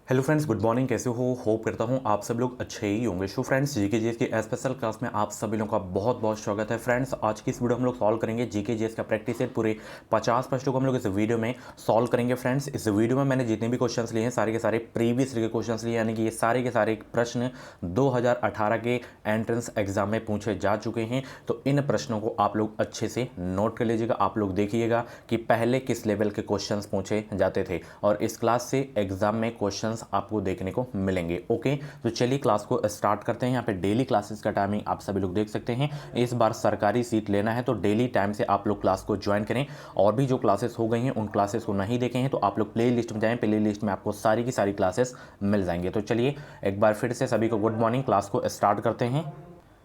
Hello friends, good morning. कैसे हो? Hope करता हूँ आप सब लोग अच्छे ही होंगे। सो फ्रेंड्स, जीके जीएस की स्पेशल क्लास में आप सभी लोगों का बहुत बहुत स्वागत है। फ्रेंड्स, आज की इस वीडियो हम लोग सॉल्व करेंगे जीके जीएस का प्रैक्टिस सेट। पूरे 50 प्रश्नों को हम लोग इस वीडियो में सॉल्व करेंगे। फ्रेंड्स, इस वीडियो में मैंने जितने भी क्वेश्चंस लिए हैं सारे के सारे प्रीवियस के क्वेश्चंस लिए, यानी कि ये सारे के सारे प्रश्न 2018 के एंट्रेंस एग्जाम में पूछे जा चुके हैं। तो इन प्रश्नों को आप लोग अच्छे से नोट कर लीजिएगा। आप लोग देखिएगा कि पहले किस लेवल के क्वेश्चंस पूछे जाते थे, और इस क्लास से एग्जाम में क्वेश्चंस आपको देखने को मिलेंगे। ओके, तो चलिए क्लास को स्टार्ट करते हैं। यहाँ पे डेली क्लासेस का टाइमिंग आप सभी लोग देख सकते हैं। इस बार सरकारी सीट लेना है तो डेली टाइम से आप लोग क्लास को ज्वाइन करें। और भी जो क्लासेस हो गई हैं उन क्लासेस को नहीं देखे हैं तो आप लोग प्ले लिस्ट में जाएं। प्ले लिस्ट में आपको सारी की सारी क्लासेस मिल जाएंगे। तो चलिए एक बार फिर से सभी को गुड मॉर्निंग। क्लास को स्टार्ट करते हैं।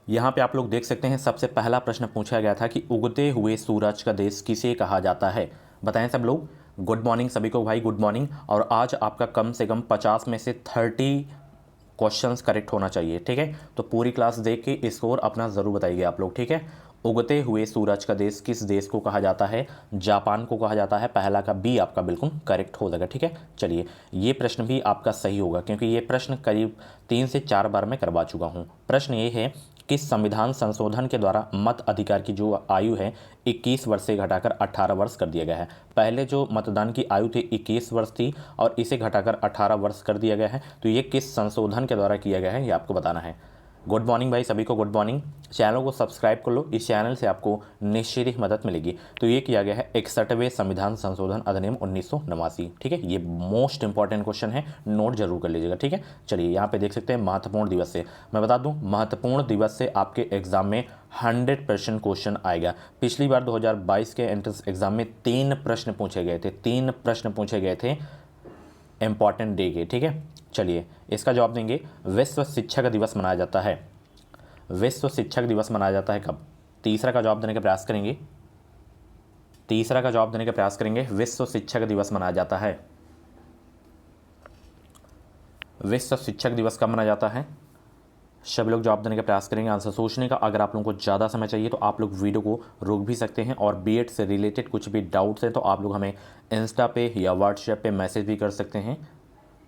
यहाँ पे आप लोग देख सकते हैं सबसे पहला प्रश्न पूछा गया था कि उगते हुए सूरज का देश किसे कहा जाता है। बताएं सब लोग। गुड मॉर्निंग सभी को भाई, गुड मॉर्निंग। और आज आपका कम से कम 50 में से 30 क्वेश्चंस करेक्ट होना चाहिए, ठीक है। तो पूरी क्लास देख के स्कोर अपना ज़रूर बताइए आप लोग, ठीक है। उगते हुए सूरज का देश किस देश को कहा जाता है? जापान को कहा जाता है। पहला का बी आपका बिल्कुल करेक्ट हो जाएगा, ठीक है। चलिए, ये प्रश्न भी आपका सही होगा क्योंकि ये प्रश्न करीब 3 से 4 बार मैं करवा चुका हूँ। प्रश्न ये है, किस संविधान संशोधन के द्वारा मत अधिकार की जो आयु है 21 वर्ष से घटाकर 18 वर्ष कर दिया गया है। पहले जो मतदान की आयु थी 21 वर्ष थी और इसे घटाकर 18 वर्ष कर दिया गया है। तो ये किस संशोधन के द्वारा किया गया है, ये आपको बताना है। गुड मॉर्निंग भाई सभी को, गुड मॉर्निंग। चैनल को सब्सक्राइब कर लो, इस चैनल से आपको निश्चित ही मदद मिलेगी। तो ये किया गया है 61वें संविधान संशोधन अधिनियम 1989, ठीक है। ये मोस्ट इंपॉर्टेंट क्वेश्चन है, नोट जरूर कर लीजिएगा, ठीक है। चलिए, यहाँ पे देख सकते हैं महत्वपूर्ण दिवस से। मैं बता दूं, महत्वपूर्ण दिवस से आपके एग्जाम में 100% क्वेश्चन आएगा। पिछली बार 2022 के एंट्रेंस एग्जाम में 3 प्रश्न पूछे गए थे, 3 प्रश्न पूछे गए थे इंपॉर्टेंट डे के, ठीक है। चलिए, इसका जवाब देंगे। विश्व शिक्षक दिवस मनाया जाता है। विश्व शिक्षक दिवस मनाया जाता है कब? तीसरा का जवाब देने का प्रयास करेंगे। तीसरा का जवाब देने का प्रयास करेंगे। विश्व शिक्षक दिवस मनाया जाता है। विश्व शिक्षक दिवस कब मनाया जाता है? सभी लोग जवाब देने का प्रयास करेंगे, आंसर सोचने का। अगर आप लोगों को ज़्यादा समय चाहिए तो आप लोग वीडियो को रोक भी सकते हैं, और बीएड से रिलेटेड कुछ भी डाउट्स हैं तो आप लोग हमें इंस्टा पे या व्हाट्सएप पे मैसेज भी कर सकते हैं।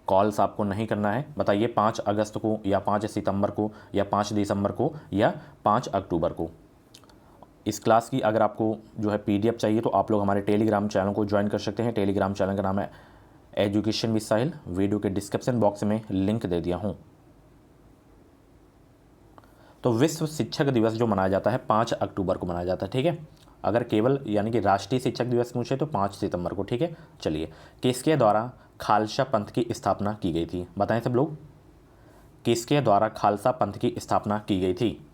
कॉल्स आपको नहीं करना है। बताइए 5 अगस्त को या 5 सितंबर को या 5 दिसंबर को या 5 अक्टूबर को। इस क्लास की अगर आपको जो है पीडीएफ चाहिए तो आप लोग हमारे टेलीग्राम चैनल को ज्वाइन कर सकते हैं। टेलीग्राम चैनल का नाम है एजुकेशन विद साहिल। वीडियो के डिस्क्रिप्शन बॉक्स में लिंक दे दिया हूँ। तो विश्व शिक्षक दिवस जो मनाया जाता है 5 अक्टूबर को मनाया जाता है, ठीक है। अगर केवल यानी कि राष्ट्रीय शिक्षक दिवस पूछे तो 5 सितंबर को, ठीक है। चलिए, किसके द्वारा खालसा पंथ की स्थापना की गई थी? बताएं सब लोग। किसके द्वारा खालसा पंथ की स्थापना की गई थी?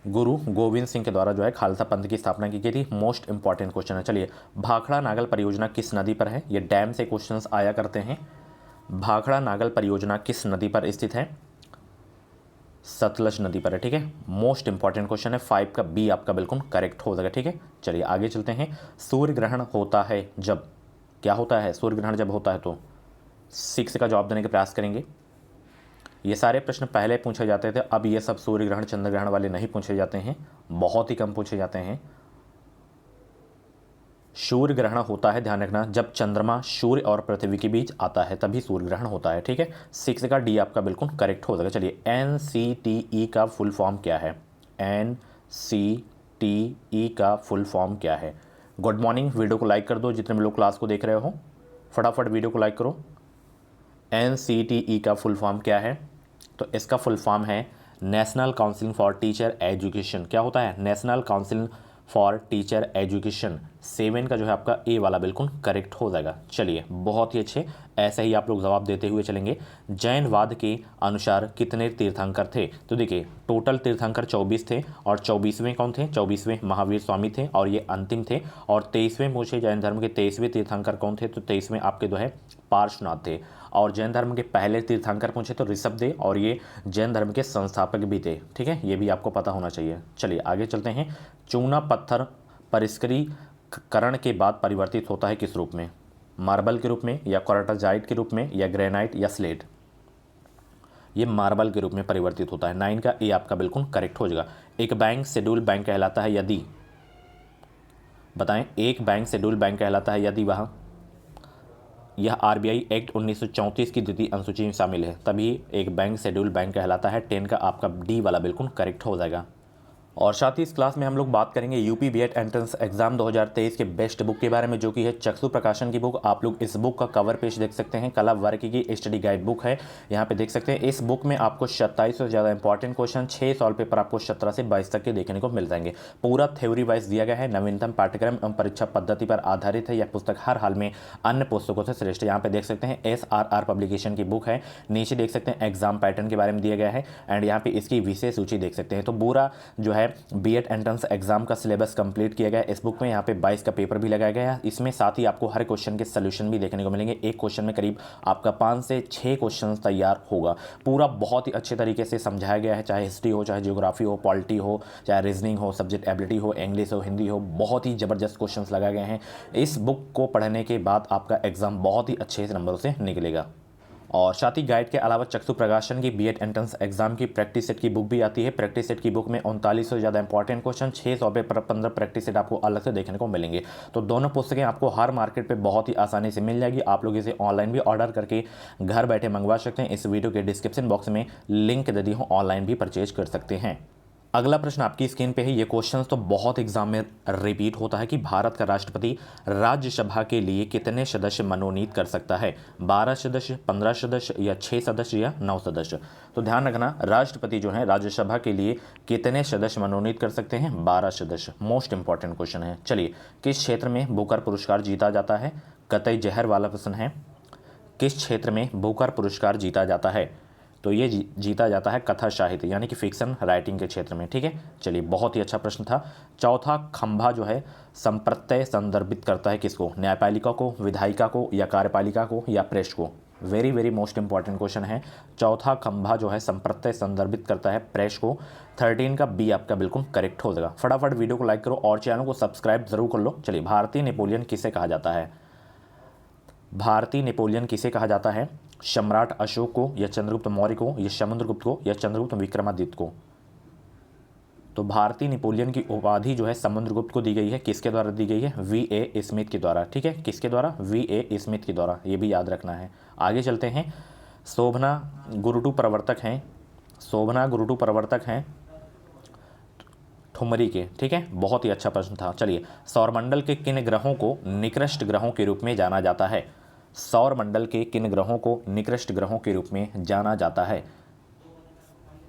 गुरु गोविंद सिंह के द्वारा जो है खालसा पंथ की स्थापना की गई थी। मोस्ट इंपॉर्टेंट क्वेश्चन है। चलिए, भाखड़ा नागल परियोजना किस नदी पर है? ये डैम से क्वेश्चंस आया करते हैं। भाखड़ा नागल परियोजना किस नदी पर स्थित है? सतलज नदी पर है, ठीक है। मोस्ट इंपॉर्टेंट क्वेश्चन है। 5 का बी आपका बिल्कुल करेक्ट हो जाएगा, ठीक है। चलिए आगे चलते हैं। सूर्य ग्रहण होता है जब? क्या होता है सूर्य ग्रहण जब होता है? तो 6 का जवाब देने का प्रयास करेंगे। ये सारे प्रश्न पहले पूछे जाते थे, अब ये सब सूर्य ग्रहण चंद्र ग्रहण वाले नहीं पूछे जाते हैं, बहुत ही कम पूछे जाते हैं। सूर्य ग्रहण होता है, ध्यान रखना, जब चंद्रमा सूर्य और पृथ्वी के बीच आता है तभी सूर्य ग्रहण होता है, ठीक है। 6 का डी आपका बिल्कुल करेक्ट हो जाएगा। चलिए, NCTE का फुल फॉर्म क्या है? NCTE का फुल फॉर्म क्या है? Good morning. वीडियो को लाइक कर दो, जितने भी लोग क्लास को देख रहे हो फटाफट वीडियो को लाइक करो। NCTE का फुल फॉर्म क्या है? तो इसका फुल फॉर्म है national council for teacher education. क्या होता है? National council for teacher education. 7 का जो है आपका ए वाला बिल्कुल करेक्ट हो जाएगा। चलिए, बहुत ही अच्छे, ऐसे ही आप लोग जवाब देते हुए चलेंगे। जैनवाद के अनुसार कितने तीर्थंकर थे? तो देखिए, टोटल तीर्थंकर 24 थे, और 24वें कौन थे? 24वें महावीर स्वामी थे, और ये अंतिम थे। और 23वें पूछे जैन धर्म के 23वें तीर्थंकर कौन थे? तो 23वें आपके जो है पार्श्वनाथ थे। और जैन धर्म के पहले तीर्थंकर पूछे तो ऋषभदेव, और ये जैन धर्म के संस्थापक भी थे, ठीक है। ये भी आपको पता होना चाहिए। चलिए आगे चलते हैं। चूना पत्थर परिष्करण के बाद परिवर्तित होता है किस रूप में? मार्बल के रूप में, या क्वार्टरजाइट के रूप में, या ग्रेनाइट, या स्लेट? ये मार्बल के रूप में परिवर्तित होता है। 9 का ए आपका बिल्कुल करेक्ट हो जाएगा। एक बैंक शेड्यूल बैंक कहलाता है यदि बताएं एक बैंक शेड्यूल बैंक कहलाता है यदि वह यह आरबीआई एक्ट 1934 की द्वितीय अनुसूची में शामिल है, तभी एक बैंक शेड्यूल बैंक कहलाता है। 10 का आपका डी वाला बिल्कुल करेक्ट हो जाएगा। और साथ ही इस क्लास में हम लोग बात करेंगे यूपी बीएड एंट्रेंस एग्जाम 2023 के बेस्ट बुक के बारे में, जो कि है चक्षु प्रकाशन की बुक। आप लोग इस बुक का कवर पेज देख सकते हैं, कला वर्क की स्टडी गाइड बुक है, यहाँ पे देख सकते हैं। इस बुक में आपको 27 से ज़्यादा इंपॉर्टेंट क्वेश्चन 6 सॉल्व पेपर आपको 17 से 22 तक के देखने को मिल जाएंगे। पूरा थ्योरी वाइज दिया गया है, नवीनतम पाठ्यक्रम एवं परीक्षा पद्धति पर आधारित है। यह पुस्तक हर हाल में अन्य पुस्तकों से श्रेष्ठ है। यहाँ पे देख सकते हैं SRR पब्लिकेशन की बुक है, नीचे देख सकते हैं एग्जाम पैटर्न के बारे में दिया गया है, एंड यहाँ पे इसकी विशेष सूची देख सकते हैं। तो पूरा जो है बीएड एंट्रेंस एग्जाम का सिलेबस कंप्लीट किया गया है इस बुक में। यहाँ पे 22 का पेपर भी लगाया गया है इसमें, साथ ही आपको हर क्वेश्चन के सोल्यूशन भी देखने को मिलेंगे। एक क्वेश्चन में करीब आपका 5 से 6 क्वेश्चन तैयार होगा। पूरा बहुत ही अच्छे तरीके से समझाया गया है, चाहे हिस्ट्री हो, चाहे ज्योग्राफी हो, पॉलिटी हो, चाहे रीजनिंग हो, सब्जेक्ट एबिलिटी हो, इंग्लिश हो, हिंदी हो, बहुत ही ज़बरदस्त क्वेश्चन लगाए गए हैं। इस बुक को पढ़ने के बाद आपका एग्जाम बहुत ही अच्छे नंबरों से निकलेगा। और साथ ही गाइड के अलावा चक्षु प्रकाशन की बीएड एंट्रेंस एग्जाम की प्रैक्टिस सेट की बुक भी आती है। प्रैक्टिस सेट की बुक में 39 से ज़्यादा इंपॉर्टेंट क्वेश्चन 600 पे 15 प्रैक्टिस सेट आपको अलग से देखने को मिलेंगे। तो दोनों पुस्तकें आपको हर मार्केट पे बहुत ही आसानी से मिल जाएगी। आप लोग इसे ऑनलाइन भी ऑर्डर करके घर बैठे मंगवा सकते हैं। इस वीडियो के डिस्क्रिप्शन बॉक्स में लिंक दे दी हूँ, ऑनलाइन भी परचेज कर सकते हैं। अगला प्रश्न आपकी स्क्रीन पे है। ये क्वेश्चन तो बहुत एग्जाम में रिपीट होता है कि भारत का राष्ट्रपति राज्यसभा के लिए कितने सदस्य मनोनीत कर सकता है? 12 सदस्य, 15 सदस्य, या 6 सदस्य, या 9 सदस्य? तो ध्यान रखना, राष्ट्रपति जो है राज्यसभा के लिए कितने सदस्य मनोनीत कर सकते हैं? 12 सदस्य। मोस्ट इंपॉर्टेंट क्वेश्चन है। चलिए, किस क्षेत्र में बुकर पुरस्कार जीता जाता है? कतई जहर वाला प्रश्न है। किस क्षेत्र में बुकर पुरस्कार जीता जाता है? तो ये जीता जाता है कथा साहित्य यानी कि फिक्शन राइटिंग के क्षेत्र में। ठीक है, चलिए, बहुत ही अच्छा प्रश्न था। चौथा खंभा जो है संप्रत्यय संदर्भित करता है किसको? न्यायपालिका को, विधायिका को, या कार्यपालिका को, या प्रेस को? Very very most important question है। चौथा खंभा जो है संप्रत्यय संदर्भित करता है प्रेस को। 13 का बी आपका बिल्कुल करेक्ट हो जाएगा। फटाफट वीडियो को लाइक करो और चैनल को सब्सक्राइब जरूर कर लो। चलिए, भारतीय नेपोलियन किसे कहा जाता है? भारतीय नेपोलियन किसे कहा जाता है? सम्राट अशोक को, या चंद्रगुप्त मौर्य को, या समुद्रगुप्त को, या चंद्रगुप्त विक्रमादित्य को? तो भारतीय नेपोलियन की उपाधि जो है समुद्रगुप्त को दी गई है। किसके द्वारा दी गई है? V.A. स्मिथ के द्वारा। ठीक है, किसके द्वारा? V.A. स्मिथ के द्वारा, ये भी याद रखना है। आगे चलते हैं। शोभना गुरुटू प्रवर्तक हैं, शोभना गुरुटू प्रवर्तक हैं ठुमरी के। ठीक है, बहुत ही अच्छा प्रश्न था। चलिए, सौरमंडल के किन ग्रहों को निकृष्ट ग्रहों के रूप में जाना जाता है? सौरमंडल के किन ग्रहों को निकृष्ट ग्रहों के रूप में जाना जाता है?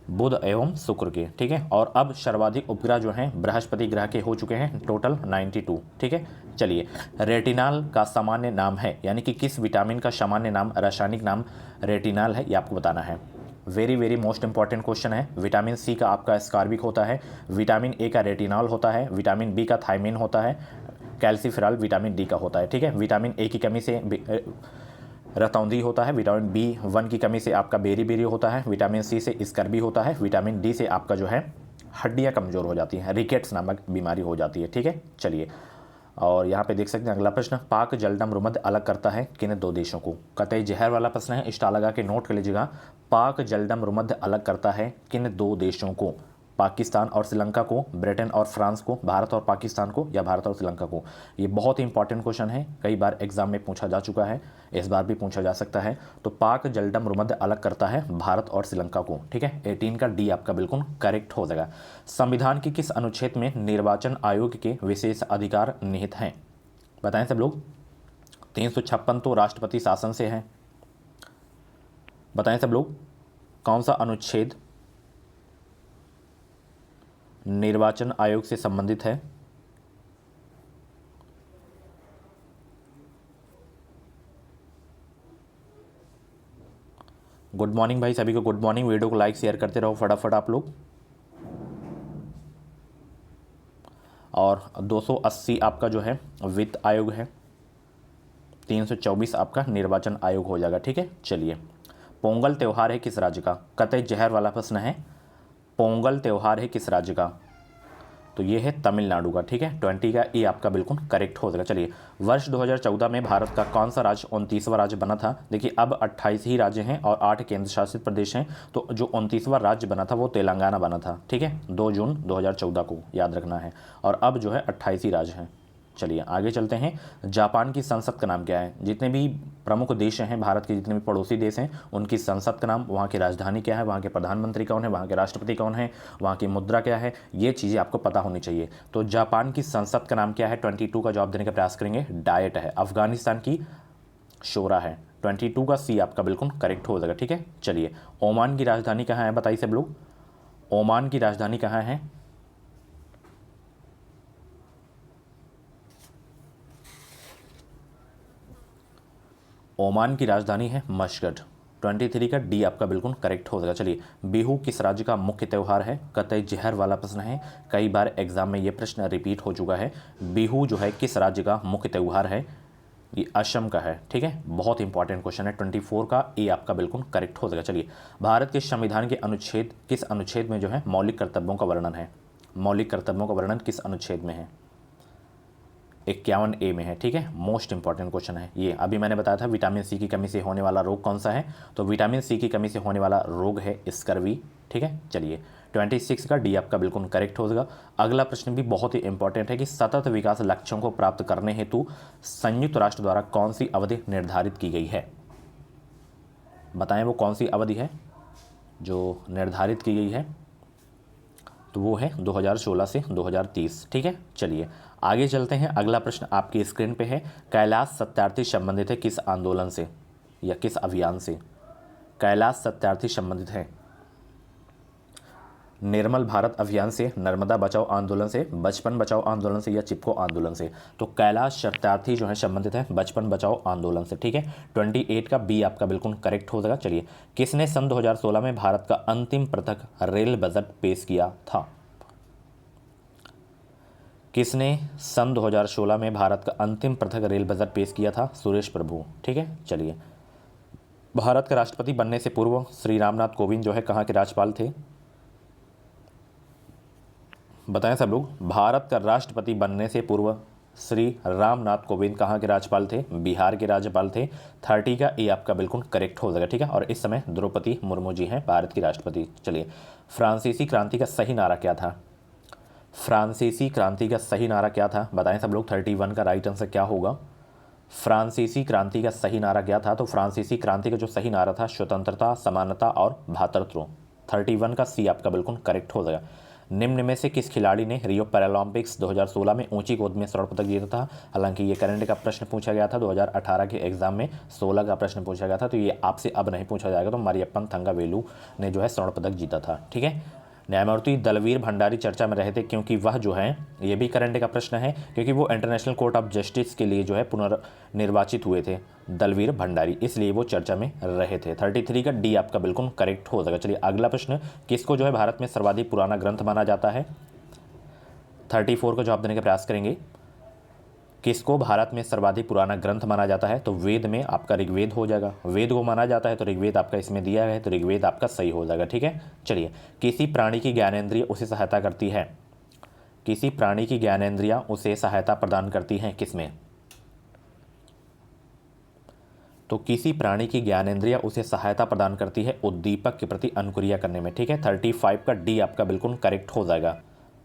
बुध एवं शुक्र के। ठीक है, और अब सर्वाधिक उपग्रह जो हैं बृहस्पति ग्रह के हो चुके हैं, टोटल 92। ठीक है, चलिए, रेटिनाल का सामान्य नाम है, यानी कि किस विटामिन का सामान्य नाम, रासायनिक नाम रेटिनाल है, ये आपको बताना है। Very very most important question है। विटामिन सी का आपका एस्कॉर्बिक होता है, विटामिन ए का रेटिनॉल होता है, विटामिन बी का थायमिन होता है, कैल्सीफेरॉल विटामिन डी का होता है। ठीक है, विटामिन ए की कमी से रतौंधी होता है, विटामिन B1 की कमी से आपका बेरी होता है, विटामिन सी से स्कर्बी होता है, विटामिन डी से आपका जो है हड्डियाँ कमज़ोर हो जाती हैं, रिकेट्स नामक बीमारी हो जाती है। ठीक है, चलिए, और यहाँ पे देख सकते हैं अगला प्रश्न, पाक जलडम रुमद अलग करता है किन 2 देशों को? कतई जहर वाला प्रश्न है, स्टार लगा के नोट कर लीजिएगा। पाक जलडम रुमद अलग करता है किन 2 देशों को? पाकिस्तान और श्रीलंका को, ब्रिटेन और फ्रांस को, भारत और पाकिस्तान को, या भारत और श्रीलंका को? ये बहुत ही इंपॉर्टेंट क्वेश्चन है, कई बार एग्जाम में पूछा जा चुका है, इस बार भी पूछा जा सकता है। तो पाक जलडम रुमद अलग करता है भारत और श्रीलंका को। ठीक है, 18 का डी आपका बिल्कुल करेक्ट हो जाएगा। संविधान के किस अनुच्छेद में निर्वाचन आयोग के विशेष अधिकार निहित हैं? बताएं सब लोग। 356 तो राष्ट्रपति शासन से है। बताएं सब लोग, कौन सा अनुच्छेद निर्वाचन आयोग से संबंधित है? गुड मॉर्निंग भाई, सभी को गुड मॉर्निंग। वीडियो को लाइक शेयर करते रहो फटाफट आप लोग। और 280 आपका जो है वित्त आयोग है, 324 आपका निर्वाचन आयोग हो जाएगा। ठीक है, चलिए, पोंगल त्यौहार है किस राज्य का? कतई जहर वाला प्रश्न है। पोंगल त्यौहार है किस राज्य का? तो ये है तमिलनाडु का। ठीक है, 20 का ई आपका बिल्कुल करेक्ट हो जाएगा। चलिए, वर्ष 2014 में भारत का कौन सा राज्य 29वां राज्य बना था? देखिए, अब 28 ही राज्य हैं और 8 केंद्र शासित प्रदेश हैं। तो जो 29वां राज्य बना था वो तेलंगाना बना था। ठीक है, 2 जून 2014 को याद रखना है। और अब जो है 28 ही राज्य हैं। चलिए आगे चलते हैं। जापान की संसद का नाम क्या है? जितने भी प्रमुख देश हैं, भारत के जितने भी पड़ोसी देश हैं, उनकी संसद का नाम, वहाँ की राजधानी क्या है, वहाँ के प्रधानमंत्री कौन है, वहाँ के राष्ट्रपति कौन है, वहाँ की मुद्रा क्या है, ये चीज़ें आपको पता होनी चाहिए। तो जापान की संसद का नाम क्या है? 22 का जवाब देने का प्रयास करेंगे। डाइट है। अफगानिस्तान की शोरा है। 22 का सी आपका बिल्कुल करेक्ट हो जाएगा। ठीक है, चलिए ओमान की राजधानी कहाँ है बताइए सब लोग। ओमान की राजधानी कहाँ है? ओमान की राजधानी है मस्कट। 23 का डी आपका बिल्कुल करेक्ट हो जाएगा। चलिए बिहू किस राज्य का मुख्य त्यौहार है? कतई जहर वाला प्रश्न है, कई बार एग्जाम में ये प्रश्न रिपीट हो चुका है। बिहू जो है किस राज्य का मुख्य त्यौहार है? ये असम का है। ठीक है, बहुत इंपॉर्टेंट क्वेश्चन है। 24 का ए आपका बिल्कुल करेक्ट हो जाएगा। चलिए भारत के संविधान के अनुच्छेद किस अनुच्छेद में जो है मौलिक कर्तव्यों का वर्णन है? मौलिक कर्तव्यों का वर्णन किस अनुच्छेद में है? 51A में है। ठीक है, मोस्ट इंपॉर्टेंट क्वेश्चन है ये। अभी मैंने बताया था विटामिन सी की कमी से होने वाला रोग कौन सा है, तो विटामिन सी की कमी से होने वाला रोग है स्कर्वी। ठीक है, चलिए 26 का डी आपका बिल्कुल करेक्ट हो जाएगा। अगला प्रश्न भी बहुत ही इंपॉर्टेंट है कि सतत विकास लक्ष्यों को प्राप्त करने हेतु संयुक्त राष्ट्र द्वारा कौन सी अवधि निर्धारित की गई है? बताएं वो कौन सी अवधि है जो निर्धारित की गई है? तो वो है 2016 से 2030। ठीक है, चलिए आगे चलते हैं। अगला प्रश्न आपकी स्क्रीन पे है। कैलाश सत्यार्थी संबंधित है किस आंदोलन से या किस अभियान से? कैलाश सत्यार्थी संबंधित है निर्मल भारत अभियान से, नर्मदा बचाओ आंदोलन से, बचपन बचाओ आंदोलन से या चिपको आंदोलन से? तो कैलाश सत्यार्थी जो है संबंधित है बचपन बचाओ आंदोलन से। ठीक है, 28 का बी आपका बिल्कुल करेक्ट हो जाएगा। चलिए किसने सन 2016 में भारत का अंतिम पृथक रेल बजट पेश किया था? किसने सन 2016 में भारत का अंतिम पृथक रेल बजट पेश किया था? सुरेश प्रभु। ठीक है, चलिए भारत का राष्ट्रपति बनने से पूर्व श्री रामनाथ कोविंद जो है कहाँ के राज्यपाल थे? बताएं सब लोग। भारत का राष्ट्रपति बनने से पूर्व श्री रामनाथ कोविंद कहाँ के राज्यपाल थे? बिहार के राज्यपाल थे। 30 का ए आपका बिल्कुल करेक्ट हो जाएगा। ठीक है, और इस समय द्रौपदी मुर्मू जी हैं भारत की राष्ट्रपति। चलिए फ्रांसीसी क्रांति का सही नारा क्या था? फ्रांसीसी क्रांति का सही नारा क्या था? बताएं सब लोग। 31 का राइट आंसर क्या होगा? फ्रांसीसी क्रांति का सही नारा क्या था? तो फ्रांसीसी क्रांति का जो सही नारा था स्वतंत्रता, समानता और भ्रातृत्व। 31 का सी आपका बिल्कुल करेक्ट हो जाएगा। निम्न में से किस खिलाड़ी ने रियो पैरालंपिक्स 2016 में ऊंची कूद में स्वर्ण पदक जीता था? हालांकि ये करंट का प्रश्न पूछा गया था 2018 के एग्जाम में, 16 का प्रश्न पूछा गया था, तो ये आपसे अब नहीं पूछा जाएगा। तो मरियप्पन थंगावेलु ने जो है स्वर्ण पदक जीता था। ठीक है, न्यायमूर्ति दलवीर भंडारी चर्चा में रहे थे क्योंकि वह जो है, ये भी करंट का प्रश्न है, क्योंकि वो इंटरनेशनल कोर्ट ऑफ जस्टिस के लिए जो है पुनर्निर्वाचित हुए थे दलवीर भंडारी, इसलिए वो चर्चा में रहे थे। 33 का डी आपका बिल्कुल करेक्ट हो जाएगा। चलिए अगला प्रश्न, किसको जो है भारत में सर्वाधिक पुराना ग्रंथ माना जाता है? 34 का जवाब देने का प्रयास करेंगे। किसको भारत में सर्वाधिक पुराना ग्रंथ माना जाता है? तो वेद में आपका ऋग्वेद हो जाएगा। वेद को माना जाता है तो ऋग्वेद आपका इसमें दिया है, तो ऋग्वेद आपका सही हो जाएगा। ठीक है, चलिए किसी प्राणी की ज्ञानेंद्रिय उसे सहायता करती है? किसी प्राणी की ज्ञानेंद्रियां उसे सहायता प्रदान करती हैं किसमें? तो किसी प्राणी की ज्ञानेंद्रिया उसे सहायता प्रदान करती है उद्दीपक के प्रति अनुक्रिया करने में। ठीक है, 35 का डी आपका बिल्कुल करेक्ट हो जाएगा।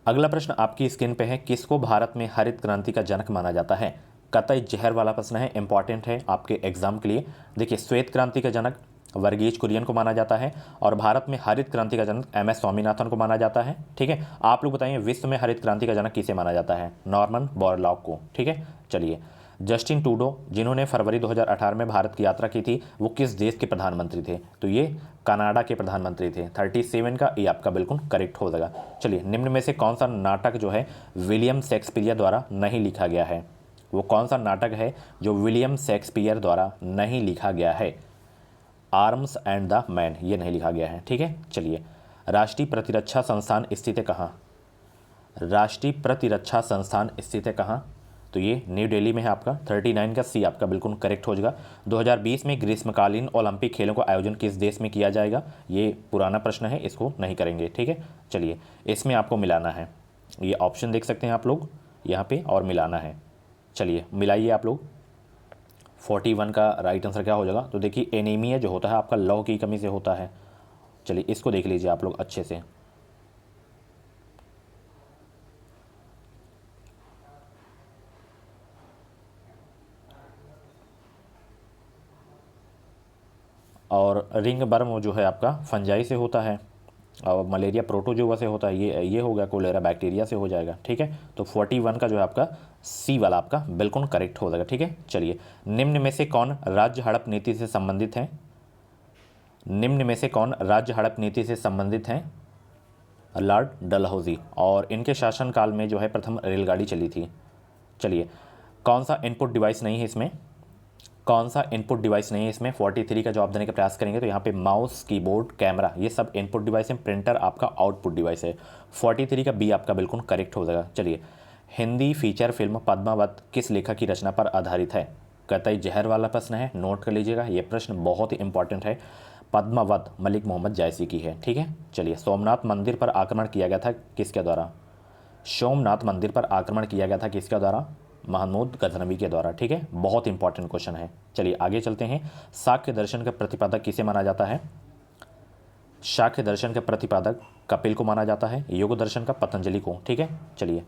अगला प्रश्न आपकी स्क्रीन पे है। किसको भारत में हरित क्रांति का जनक माना जाता है? कतई जहर वाला प्रश्न है, इंपॉर्टेंट है आपके एग्जाम के लिए। देखिए श्वेत क्रांति का जनक वर्गीज कुरियन को माना जाता है और भारत में हरित क्रांति का जनक MS स्वामीनाथन को माना जाता है। ठीक है, आप लोग बताइए विश्व में हरित क्रांति का जनक किसे माना जाता है? नॉर्मन बोरलॉग को। ठीक है, चलिए जस्टिन ट्रूडो जिन्होंने फरवरी 2018 में भारत की यात्रा की थी, वो किस देश के प्रधानमंत्री थे? तो ये कनाडा के प्रधानमंत्री थे। 37 का ए आपका बिल्कुल करेक्ट हो जाएगा। चलिए निम्न में से कौन सा नाटक जो है विलियम शेक्सपियर द्वारा नहीं लिखा गया है? वो कौन सा नाटक है जो विलियम शेक्सपियर द्वारा नहीं लिखा गया है? आर्म्स एंड द मैन, ये नहीं लिखा गया है। ठीक है, चलिए राष्ट्रीय प्रतिरक्षा संस्थान स्थित है कहाँ? राष्ट्रीय प्रतिरक्षा संस्थान स्थित है कहाँ? तो ये न्यू दिल्ली में है आपका। 39 का सी आपका बिल्कुल करेक्ट हो जाएगा। 2020 में ग्रीष्मकालीन ओलंपिक खेलों का आयोजन किस देश में किया जाएगा? ये पुराना प्रश्न है, इसको नहीं करेंगे। ठीक है, चलिए इसमें आपको मिलाना है, ये ऑप्शन देख सकते हैं आप लोग यहाँ पे, और मिलाना है। चलिए मिलाइए आप लोग। 41 का राइट आंसर क्या हो जाएगा? तो देखिए एनीमिया जो होता है आपका लौ की कमी से होता है। चलिए इसको देख लीजिए आप लोग अच्छे से। और रिंग बर्म जो है आपका फंजाई से होता है, और मलेरिया प्रोटोजोआ से होता है, ये हो गया, कोलेरा बैक्टीरिया से हो जाएगा। ठीक है, तो 41 का जो है आपका सी वाला आपका बिल्कुल करेक्ट हो जाएगा। ठीक है, चलिए, निम्न में से कौन राज्य हड़प नीति से संबंधित है? निम्न में से कौन राज्य हड़प नीति से संबंधित हैं? लॉर्ड डलहौजी, और इनके शासनकाल में जो है प्रथम रेलगाड़ी चली थी। चलिए, कौन सा इनपुट डिवाइस नहीं है इसमें? कौन सा इनपुट डिवाइस नहीं है इसमें? 43 का जवाब देने का प्रयास करेंगे तो यहाँ पे माउस, कीबोर्ड, कैमरा, ये सब इनपुट डिवाइस है। प्रिंटर आपका आउटपुट डिवाइस है। 43 का बी आपका बिल्कुल करेक्ट हो जाएगा। चलिए, हिंदी फीचर फिल्म पद्मावत किस लेखक की रचना पर आधारित है? कतई जहर वाला प्रश्न है, नोट कर लीजिएगा, ये प्रश्न बहुत ही इंपॉर्टेंट है। पद्मावत मलिक मोहम्मद जायसी की है। ठीक है, चलिए, सोमनाथ मंदिर पर आक्रमण किया गया था किसके द्वारा? सोमनाथ मंदिर पर आक्रमण किया गया था किसके द्वारा? महमूद गजनवी के द्वारा। ठीक है, बहुत इंपॉर्टेंट क्वेश्चन है। चलिए आगे चलते हैं। शाक्य दर्शन का प्रतिपादक किसे माना जाता है? शाक्य दर्शन का प्रतिपादक कपिल को माना जाता है, योग दर्शन का पतंजलि को। ठीक है, चलिए,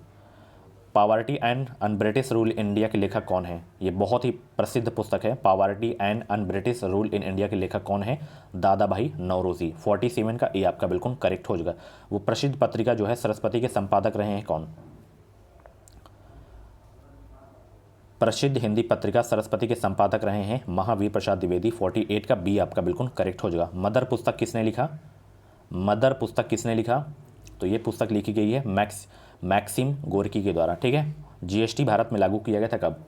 poverty and un British rule in India के लेखक कौन है? ये बहुत ही प्रसिद्ध पुस्तक है। Poverty and un British rule in India के लेखक कौन है? दादा भाई नौरोजी। 47 का ए आपका बिल्कुल करेक्ट हो जाएगा। वो प्रसिद्ध पत्रिका जो है सरस्वती के संपादक रहे हैं कौन? प्रसिद्ध हिंदी पत्रिका सरस्वती के संपादक रहे हैं महावीर प्रसाद द्विवेदी। 48 का बी आपका बिल्कुल करेक्ट हो जाएगा। मदर पुस्तक किसने लिखा? मदर पुस्तक किसने लिखा? तो ये पुस्तक लिखी गई है मैक्सिम गोर्की के द्वारा। ठीक है, जीएसटी भारत में लागू किया गया था कब?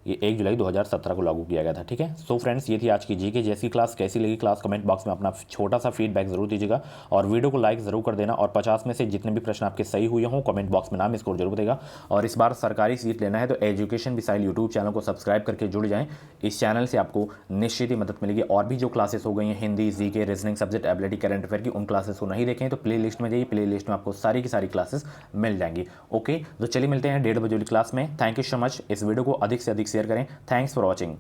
ये 1 जुलाई 2017 को लागू किया गया था। ठीक है, सो फ्रेंड्स, ये थी आज की जीके जैसी क्लास। कैसी लगी क्लास कमेंट बॉक्स में अपना छोटा सा फीडबैक जरूर दीजिएगा, और वीडियो को लाइक जरूर कर देना, और 50 में से जितने भी प्रश्न आपके सही हुए हों कमेंट बॉक्स में नाम स्कोर जरूर देगा। और इस बार सरकारी सीट लेना है तो एजुकेशन मिसाइल यूट्यूब चैनल को सब्सक्राइब करके जुड़ जाएं। इस चैनल से आपको निश्चित ही मदद मिलेगी। और भी जो क्लासेस हो गई हैं Hindi, GK, reasoning subject, ability, current affair की, उन क्लासेस को नहीं देखें तो प्ले लिस्ट में जाइए, प्ले लिस्ट में आपको सारी की सारी क्लासेस मिल जाएंगी। ओके, तो चलिए मिलते हैं 1:30 बजे वाली क्लास में। Thank you so much. इस वीडियो को अधिक से अधिक शेयर करें। Thanks for watching.